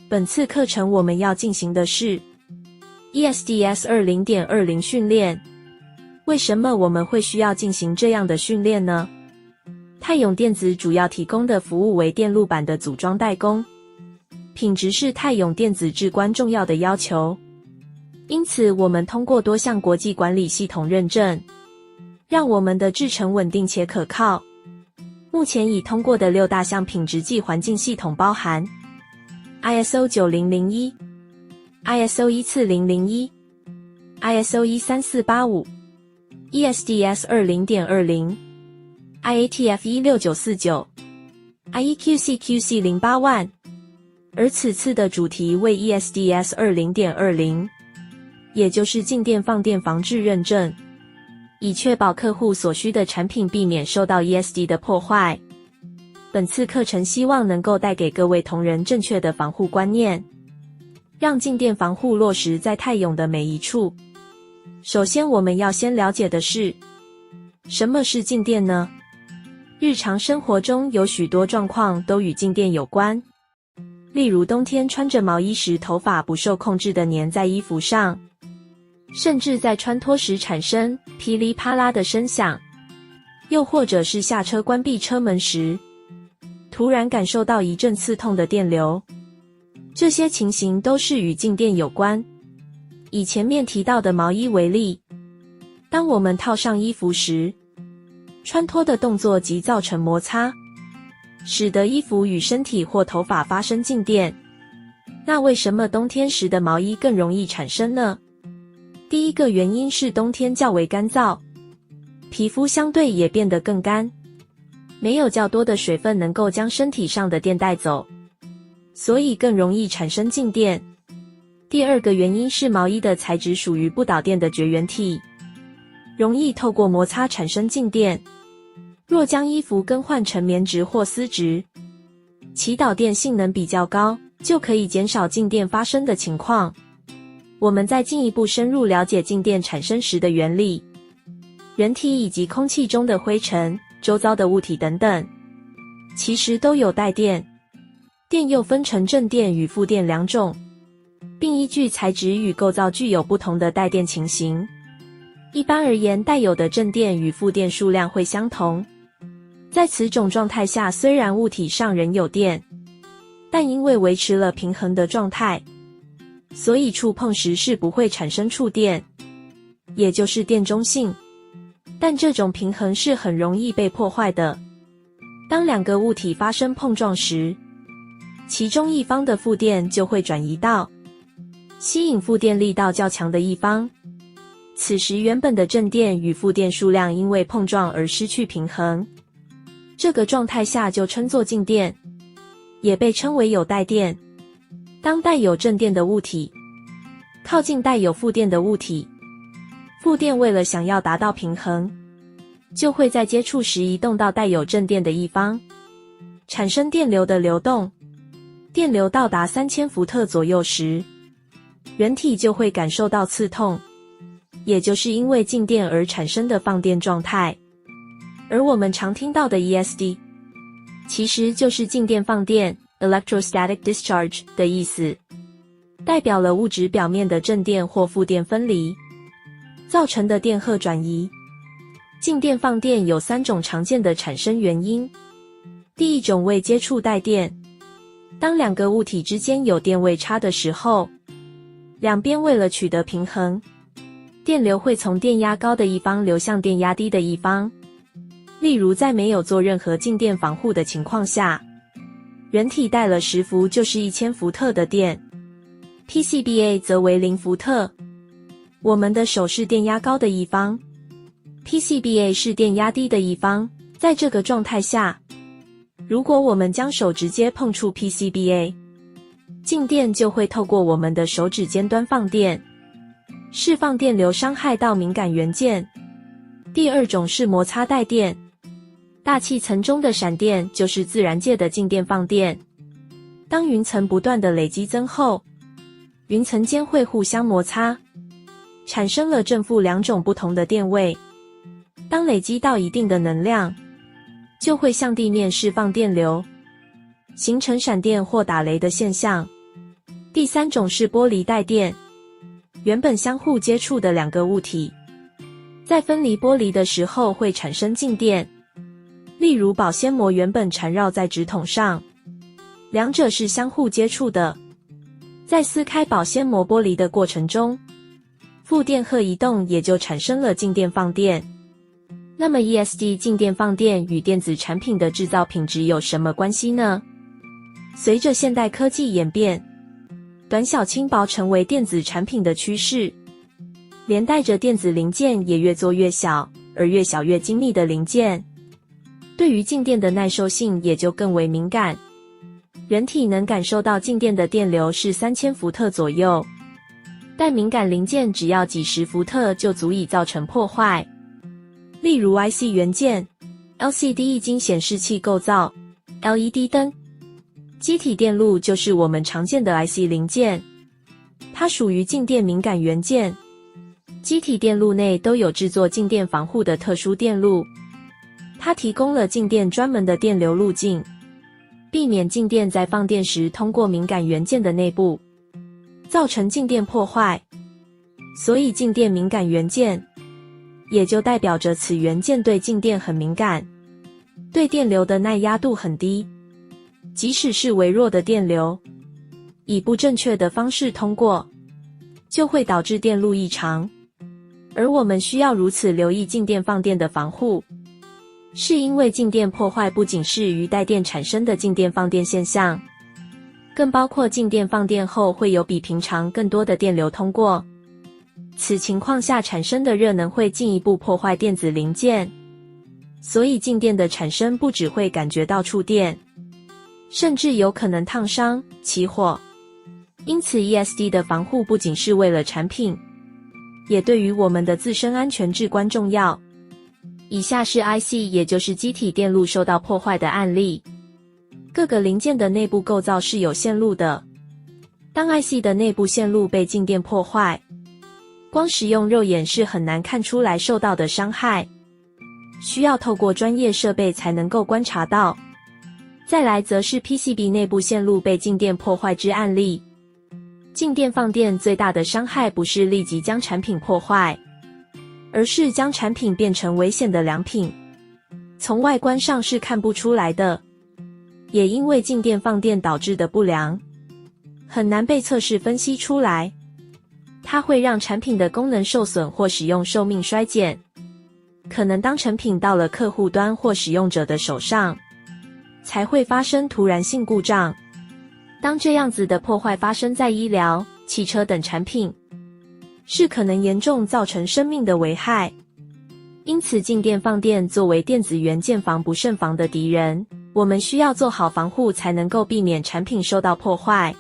本次课程我们要进行的是 ESDS 20.20 训练。为什么我们会需要进行这样的训练呢？泰永电子主要提供的服务为电路板的组装代工，品质是泰永电子至关重要的要求。因此，我们通过多项国际管理系统认证，让我们的制程稳定且可靠。目前已通过的6大项品质暨环境系统包含 ISO 9001、ISO 14001、ISO 13485、ESDS 20.20、IATF 16949、IEQC QC 080000，而此次的主题为 ESDS 20.20，也就是静电放电防治认证，以确保客户所需的产品避免受到 ESD 的破坏。本次课程希望能够带给各位同仁正确的防护观念，让静电防护落实在泰永的每一处。首先，我们要先了解的是，什么是静电呢？日常生活中有许多状况都与静电有关，例如冬天穿着毛衣时，头发不受控制地粘在衣服上，甚至在穿脱时产生噼里啪啦的声响，又或者是下车关闭车门时，突然感受到一阵刺痛的电流。这些情形都是与静电有关。以前面提到的毛衣为例，当我们套上衣服时，穿脱的动作即造成摩擦，使得衣服与身体或头发发生静电。那为什么冬天时的毛衣更容易产生呢？第一个原因是冬天较为干燥，皮肤相对也变得更干，没有较多的水分能够将身体上的电带走，所以更容易产生静电。第二个原因是毛衣的材质属于不导电的绝缘体，容易透过摩擦产生静电。若将衣服更换成棉质或丝质，其导电性能比较高，就可以减少静电发生的情况。我们再进一步深入了解静电产生时的原理。人体以及空气中的灰尘、周遭的物体等等，其实都有带电。电又分成正电与负电两种，并依据材质与构造具有不同的带电情形。一般而言，带有的正电与负电数量会相同。在此种状态下，虽然物体上仍有电，但因为维持了平衡的状态，所以触碰时是不会产生触电，也就是电中性。但这种平衡是很容易被破坏的。当两个物体发生碰撞时，其中一方的负电就会转移到吸引负电力道较强的一方，此时原本的正电与负电数量因为碰撞而失去平衡，这个状态下就称作静电，也被称为有带电。当带有正电的物体靠近带有负电的物体，负电为了想要达到平衡，就会在接触时移动到带有正电的一方，产生电流的流动。电流到达3000伏特左右时，人体就会感受到刺痛，也就是因为静电而产生的放电状态。而我们常听到的 ESD 其实就是静电放电 Electrostatic Discharge 的意思，代表了物质表面的正电或负电分离造成的电荷转移。静电放电有3种常见的产生原因。第一种为接触带电，当两个物体之间有电位差的时候，两边为了取得平衡，电流会从电压高的一方流向电压低的一方。例如在没有做任何静电防护的情况下，人体带了10伏就是1000伏特的电， PCBA 则为0伏特。我们的手是电压高的一方， PCBA 是电压低的一方。在这个状态下，如果我们将手直接碰触 PCBA， 静电就会透过我们的手指尖端放电，释放电流伤害到敏感元件。第二种是摩擦带电，大气层中的闪电就是自然界的静电放电。当云层不断的累积增厚，云层间会互相摩擦，产生了正负2种不同的电位。当累积到一定的能量，就会向地面释放电流，形成闪电或打雷的现象。第三种是玻璃带电，原本相互接触的两个物体，在分离玻璃的时候会产生静电。例如保鲜膜原本缠绕在纸筒上，两者是相互接触的，在撕开保鲜膜玻璃的过程中，负电荷移动也就产生了静电放电。那么 ESD 静电放电与电子产品的制造品质有什么关系呢？随着现代科技演变，短小轻薄成为电子产品的趋势，连带着电子零件也越做越小，而越小越精密的零件，对于静电的耐受性也就更为敏感。人体能感受到静电的电流是3000伏特左右，但敏感零件只要几十伏特就足以造成破坏。例如 IC 元件、LCD 液晶显示器构造、LED 灯。基体电路就是我们常见的 IC 零件，它属于静电敏感元件。基体电路内都有制作静电防护的特殊电路，它提供了静电专门的电流路径，避免静电在放电时通过敏感元件的内部，造成静电破坏。所以静电敏感元件，也就代表着此元件对静电很敏感，对电流的耐压度很低。即使是微弱的电流，以不正确的方式通过，就会导致电路异常。而我们需要如此留意静电放电的防护，是因为静电破坏不仅是于带电产生的静电放电现象，更包括静电放电后会有比平常更多的电流通过，此情况下产生的热能会进一步破坏电子零件。所以静电的产生不只会感觉到触电，甚至有可能烫伤、起火。因此 ESD 的防护不仅是为了产品，也对于我们的自身安全至关重要。以下是 IC 也就是基体电路受到破坏的案例。各个零件的内部构造是有线路的，当 IC 的内部线路被静电破坏，光使用肉眼是很难看出来受到的伤害，需要透过专业设备才能够观察到。再来则是 PCB 内部线路被静电破坏之案例。静电放电最大的伤害不是立即将产品破坏，而是将产品变成危险的良品，从外观上是看不出来的。也因为静电放电导致的不良，很难被测试分析出来，它会让产品的功能受损或使用寿命衰减，可能当成品到了客户端或使用者的手上，才会发生突然性故障。当这样子的破坏发生在医疗、汽车等产品，是可能严重造成生命的危害。因此静电放电作为电子元件防不胜防的敌人，我们需要做好防护，才能够避免产品受到破坏。